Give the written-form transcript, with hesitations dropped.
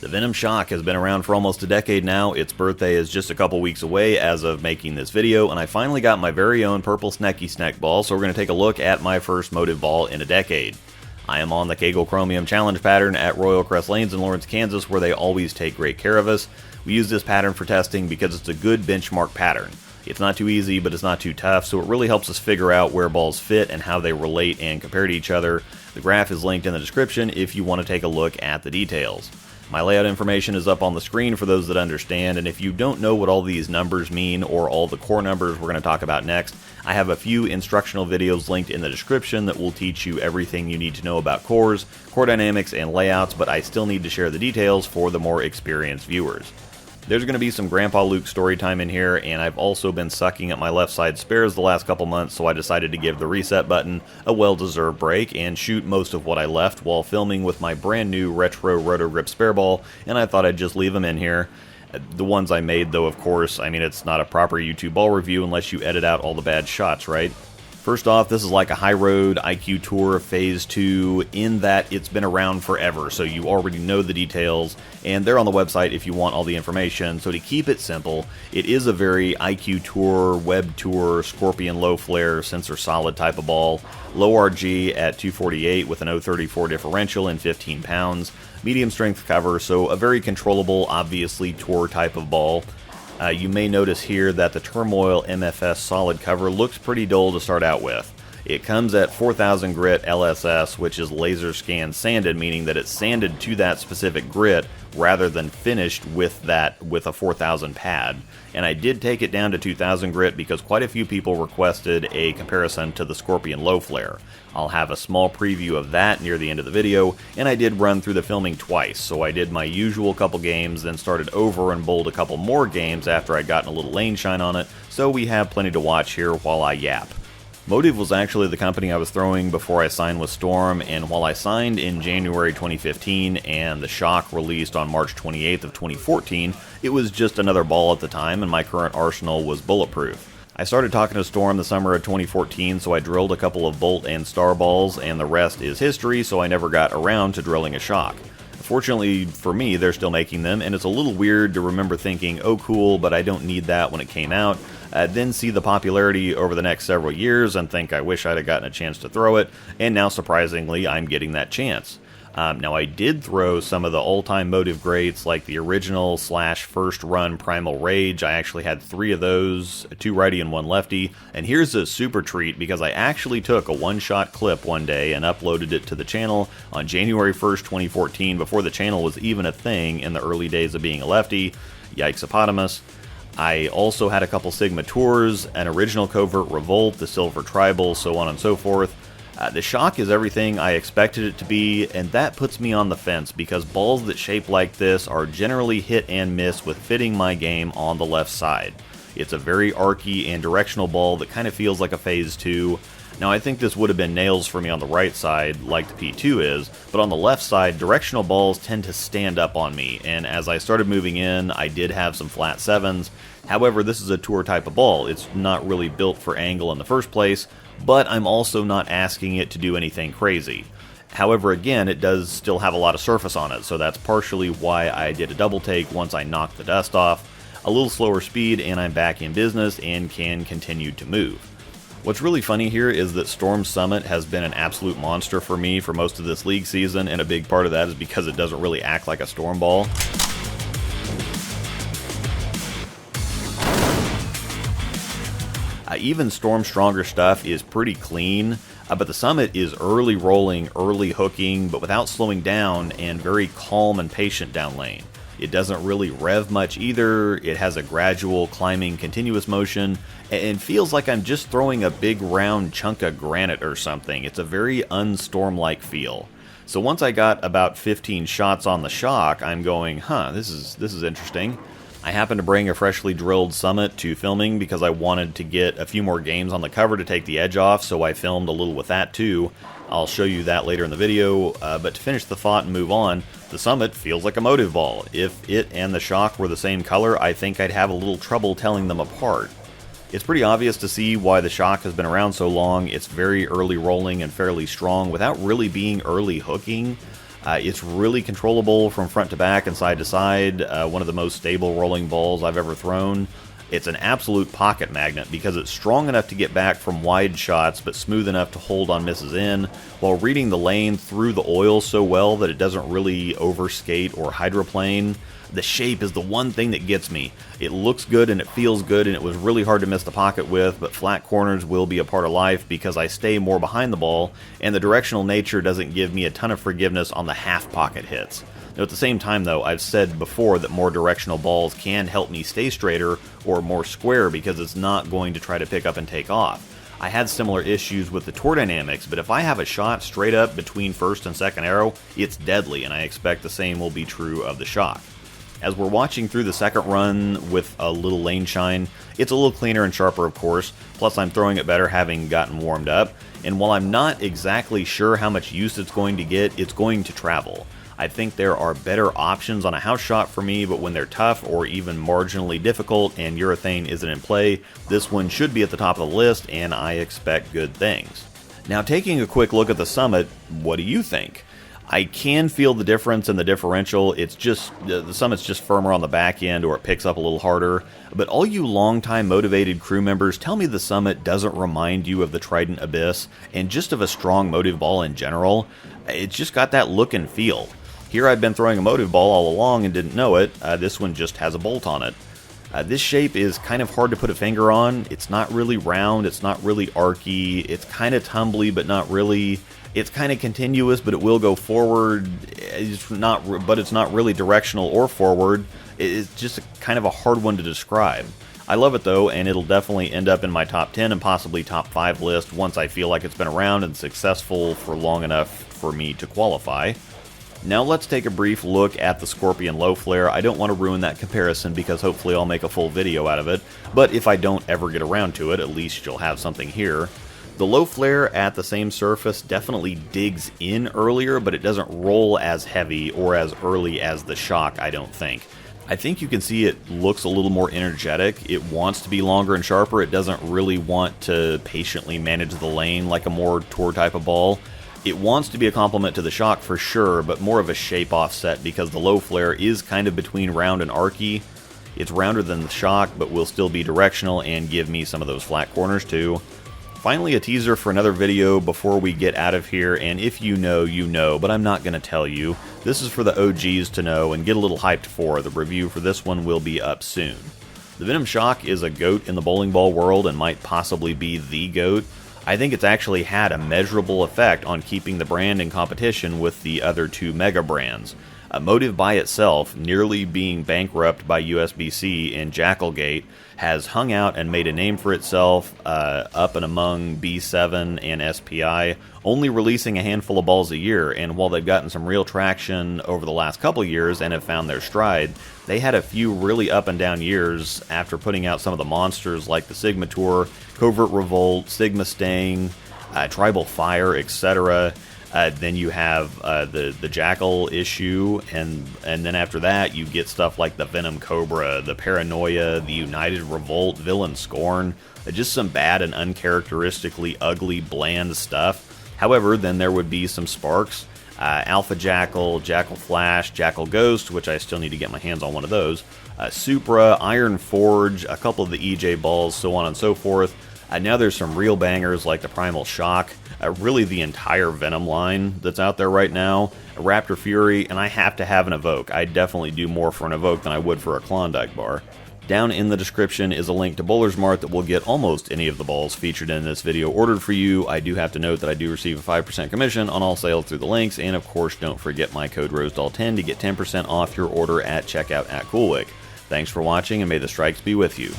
The Venom shock has been around for almost a decade now. Its birthday is just a couple weeks away as of making this video, and I finally got my very own purple Snek ball, so we're going to take a look at my first Motiv ball in a decade. I am on the Kegel Chromium Challenge pattern at Royal Crest Lanes in Lawrence, Kansas, where they always take great care of us. We use this pattern for testing because it's a good benchmark pattern. It's not too easy, but it's not too tough, so it really helps us figure out where balls fit and how they relate and compare to each other. The graph is linked in the description if you want to take a look at the details. My layout information is up on the screen for those that understand, and if you don't know what all these numbers mean or all the core numbers we're going to talk about next, I have a few instructional videos linked in the description that will teach you everything you need to know about cores, core dynamics, and layouts, but I still need to share the details for the more experienced viewers. There's going to be some Grandpa Luke story time in here, and I've also been sucking at my left side spares the last couple months, so I decided to give the reset button a well-deserved break and shoot most of what I left while filming with my brand new retro roto grip spare ball, and I thought I'd just leave them in here. The ones I made, though, of course, I mean, it's not a proper YouTube ball review unless you edit out all the bad shots, right? First off, this is like a high road IQ Tour Phase 2 in that it's been around forever, so you already know the details, and they're on the website if you want all the information. So to keep it simple, it is a very IQ Tour, Web Tour, Scorpion low flare, sensor solid type of ball, low RG at 248 with an 034 differential and 15 pounds, medium strength cover, so a very controllable, obviously Tour type of ball. You may notice here that the Turmoil MFS solid cover looks pretty dull to start out with. It comes at 4000 grit LSS, which is laser scan sanded, meaning that it's sanded to that specific grit rather than finished with a 4000 pad. And I did take it down to 2000 grit because quite a few people requested a comparison to the Scorpion low flare. I'll have a small preview of that near the end of the video, and I did run through the filming twice, so I did my usual couple games, then started over and bowled a couple more games after I'd gotten a little lane shine on it, so we have plenty to watch here while I yap. Motiv was actually the company I was throwing before I signed with Storm, and while I signed in January 2015 and the Shock released on March 28th of 2014, it was just another ball at the time, and my current arsenal was bulletproof. I started talking to Storm the summer of 2014, so I drilled a couple of Bolt and Star balls, and the rest is history, so I never got around to drilling a Shock. Fortunately for me, they're still making them, and it's a little weird to remember thinking, oh cool, but I don't need that when it came out, then see the popularity over the next several years and think I wish I'd have gotten a chance to throw it, and now surprisingly I'm getting that chance. Now I did throw some of the all-time Motiv greats like the original / first run Primal Rage. I actually had 3 of those, 2 righty and 1 lefty, and here's a super treat because I actually took a one-shot clip one day and uploaded it to the channel on January 1st, 2014 before the channel was even a thing in the early days of being a lefty. Yikes-opotamus. I also had a couple Sigma Tours, an original Covert Revolt, the Silver Tribal, so on and so forth. The Shock is everything I expected it to be, and that puts me on the fence because balls that shape like this are generally hit and miss with fitting my game on the left side. It's a very archy and directional ball that kind of feels like a Phase 2. Now I think this would have been nails for me on the right side, like the P2 is, but on the left side, directional balls tend to stand up on me, and as I started moving in, I did have some flat 7s. However, this is a tour type of ball. It's not really built for angle in the first place, but I'm also not asking it to do anything crazy. However, again, it does still have a lot of surface on it, so that's partially why I did a double take once I knocked the dust off. A little slower speed, and I'm back in business and can continue to move. What's really funny here is that Storm Summit has been an absolute monster for me for most of this league season, and a big part of that is because it doesn't really act like a Storm ball. Even Storm Stronger stuff is pretty clean, but the Summit is early rolling, early hooking, but without slowing down, and very calm and patient down lane. It doesn't really rev much either, it has a gradual climbing continuous motion, and feels like I'm just throwing a big round chunk of granite or something. It's a very unstorm-like feel. So once I got about 15 shots on the Shock, I'm going, this is interesting. I happened to bring a freshly drilled Summit to filming because I wanted to get a few more games on the cover to take the edge off, so I filmed a little with that too. I'll show you that later in the video, but to finish the thought and move on, the Summit feels like a Motiv ball. If it and the Shock were the same color, I think I'd have a little trouble telling them apart. It's pretty obvious to see why the Shock has been around so long. It's very early rolling and fairly strong without really being early hooking. It's really controllable from front to back and side to side, one of the most stable rolling balls I've ever thrown. It's an absolute pocket magnet because it's strong enough to get back from wide shots but smooth enough to hold on misses in, while reading the lane through the oil so well that it doesn't really overskate or hydroplane. The shape is the one thing that gets me. It looks good and it feels good, and it was really hard to miss the pocket with, but flat corners will be a part of life because I stay more behind the ball, and the directional nature doesn't give me a ton of forgiveness on the half pocket hits. Now, at the same time though, I've said before that more directional balls can help me stay straighter or more square because it's not going to try to pick up and take off. I had similar issues with the tour dynamics, but if I have a shot straight up between first and second arrow, it's deadly, and I expect the same will be true of the shock. As we're watching through the second run with a little lane shine, it's a little cleaner and sharper of course, plus I'm throwing it better having gotten warmed up, and while I'm not exactly sure how much use it's going to get, it's going to travel. I think there are better options on a house shot for me, but when they're tough or even marginally difficult and urethane isn't in play, this one should be at the top of the list, and I expect good things. Now, taking a quick look at the Summit, what do you think? I can feel the difference in the differential. It's just, the Summit's just firmer on the back end, or it picks up a little harder. But all you long-time motivated crew members, tell me the Summit doesn't remind you of the Trident Abyss, and just of a strong Motiv ball in general. It's just got that look and feel. Here I've been throwing a Motiv ball all along and didn't know it. This one just has a bolt on it. This shape is kind of hard to put a finger on. It's not really round, it's not really archy, it's kind of tumbly but not really. It's kind of continuous, but it will go forward. It's not really directional or forward. It's just kind of a hard one to describe. I love it though, and it'll definitely end up in my top 10 and possibly top 5 list once I feel like it's been around and successful for long enough for me to qualify. Now let's take a brief look at the Scorpion Low Flare. I don't want to ruin that comparison because hopefully I'll make a full video out of it, but if I don't ever get around to it, at least you'll have something here. The low flare at the same surface definitely digs in earlier, but it doesn't roll as heavy or as early as the shock, I don't think. I think you can see it looks a little more energetic. It wants to be longer and sharper. It doesn't really want to patiently manage the lane like a more tour type of ball. It wants to be a complement to the shock for sure, but more of a shape offset because the low flare is kind of between round and archy. It's rounder than the shock, but will still be directional and give me some of those flat corners too. Finally, a teaser for another video before we get out of here, and if you know, you know, but I'm not going to tell you. This is for the OGs to know and get a little hyped for. The review for this one will be up soon. The Venom Shock is a GOAT in the bowling ball world and might possibly be the GOAT. I think it's actually had a measurable effect on keeping the brand in competition with the other two mega brands. Motiv by itself, nearly being bankrupt by USBC and Jackalgate, has hung out and made a name for itself up and among B7 and SPI, only releasing a handful of balls a year, and while they've gotten some real traction over the last couple years and have found their stride, they had a few really up and down years after putting out some of the monsters like the Sigma Tour, Covert Revolt, Sigma Sting, Tribal Fire, etc. Then you have the Jackal issue, and then after that you get stuff like the Venom Cobra, the Paranoia, the United Revolt, Villain Scorn, just some bad and uncharacteristically ugly, bland stuff. However, then there would be some sparks. Alpha Jackal, Jackal Flash, Jackal Ghost, which I still need to get my hands on one of those, Supra, Iron Forge, a couple of the EJ balls, so on and so forth. Now there's some real bangers like the Primal Shock, really the entire Venom line that's out there right now, a Raptor Fury, and I have to have an Evoke. I'd definitely do more for an Evoke than I would for a Klondike bar. Down in the description is a link to Bowler's Mart that will get almost any of the balls featured in this video ordered for you. I do have to note that I do receive a 5% commission on all sales through the links, and of course don't forget my code ROSEDOLL10 to get 10% off your order at checkout at CoolWick. Thanks for watching, and may the strikes be with you.